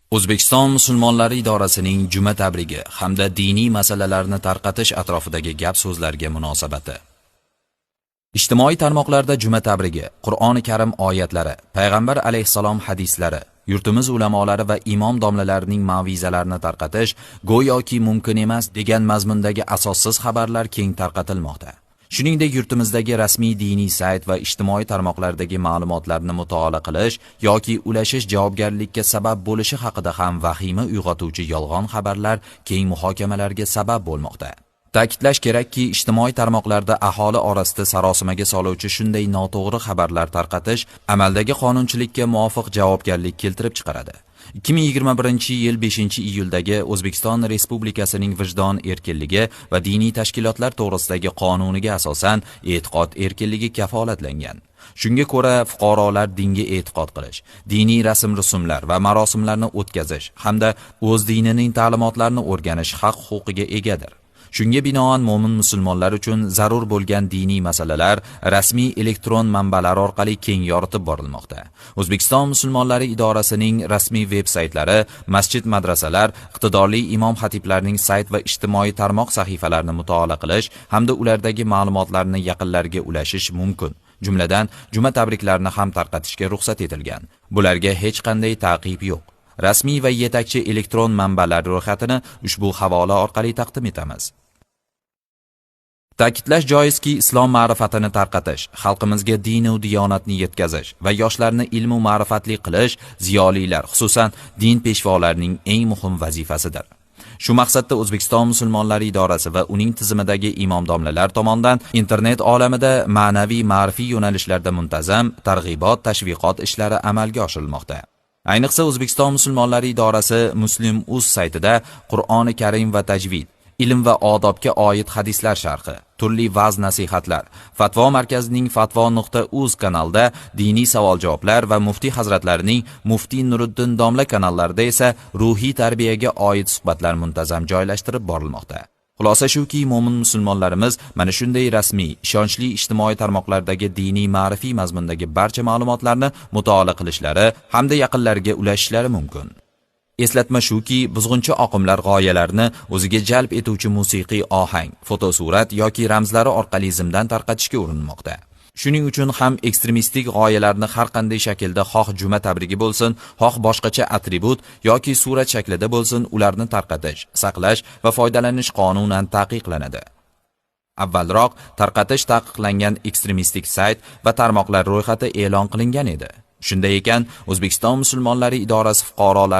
O'zbekiston musulmonlari idorasining juma tabrigi hamda diniy masalalarni tarqatish atrofidagi gap-so'zlarga munosabati. Ijtimoiy tarmoqlarda juma tabrigi, Qur'oni Karim oyatlari, Payg'ambar alayhissalom hadislari, yurtimiz ulamolari va imom domlalarining mav'izalarini tarqatish go'yoki mumkin emas degan mazmundagi asossiz xabarlar keng tarqatilmoqda. Shuningdek, yurtimizdagi rasmiy diniy sayt va ijtimoiy tarmoqlardagi ma'lumotlarni mutolaa qilish yoki ulashish javobgarlikka sabab bo'lishi haqida ham vahima uyg'otuvchi yolg'on xabarlar keng muhokamalarga sabab bo'lmoqda. Ta'kidlash kerakki, ijtimoiy tarmoqlarda aholi orasida sarosimaga soluvchi shunday noto'g'ri xabarlar tarqatish amaldagi qonunchilikka muvofiq javobgarlik keltirib chiqaradi. 2021-yil 5-iyuldagi O'zbekiston Respublikasining vijdon erkinligi va diniy tashkilotlar to'g'risidagi qonuniga asosan e'tiqod erkinligi kafolatlangan. Shunga ko'ra, fuqarolar dinga e'tiqod qilish, diniy rasm-rusumlar va marosimlarni o'tkazish hamda o'z dinining ta'limotlarini o'rganish haq-huquqiga egadir. Shunga binoan mo'min musulmonlar uchun zarur bo'lgan diniy masalalar rasmiy elektron manbalar orqali keng yoritib borilmoqda. O'zbekiston musulmonlari idorasining rasmiy veb-saytlari, masjid-madrasalar, iqtidorli imom-xatiblarning sayt va ijtimoiy tarmoq sahifalarini mutolaa qilish hamda ulardagi ma'lumotlarni yaqinlarga ulashish mumkin. Jumladan, juma tabriklarini ham tarqatishga ruxsat etilgan. Bularga hech qanday ta'qib yo'q. Rasmiy va yetakchi elektron manbalar ro'yxatini ushbu havola orqali taqdim etamiz. Ta'kidlash joizki, islom ma'rifatini tarqatish, xalqimizga din va diyonatni yetkazish va yoshlarni ilm va ma'rifatli qilish ziyolilar, xususan din peshvolarining eng muhim vazifasidir. Shu maqsadda O'zbekiston musulmonlari idorasi va uning tizimidagi imom domlalar tomonidan internet olamida ma'naviy ma'rifiy yo'nalishlarda muntazam targ'ibot, tashviqot ishlari amalga oshirilmoqda. Ayniqsa O'zbekiston musulmonlari idorasi Muslim.uz saytida Qur'oni Karim va tajvid, ilm va odobga oid hadislar sharhi, turli va'z nasihatlar, Fatvo markazining fatvo.uz kanalida diniy savol-javoblar va muftiy hazratlarining Muftiy Nuriddin domla kanallarida esa ruhiy tarbiyaga oid suhbatlar muntazam joylashtirib borilmoqda. Xulosa shuki, mo'min musulmonlarimiz mana shunday rasmiy, ishonchli ijtimoiy tarmoqlardagi diniy ma'rifiy mazmundagi barcha ma'lumotlarni mutolaa qilishlari hamda yaqinlariga ulashishlari mumkin. Eslatma shuki, buzg'unchi oqimlar g'oyalarni o'ziga jalb etuvchi musiqiy ohang, fotosurat yoki ramzlari orqali zimdan tarqatishga urinmoqda. Shuning uchun ham ekstremistik g'oyalarni har qanday shaklda xoh juma tabrigi bo'lsin, xoh boshqacha atribut yoki surat shaklida bo'lsin, ularni tarqatish, saqlash va foydalanish qonunan taqiqlanadi. Avvalroq tarqatish taqiqlangan ekstremistik sayt va tarmoqlar ro'yxati e'lon qilingan edi. Shunday ekan, O'zbekiston musulmonlari idorasi fuqarolar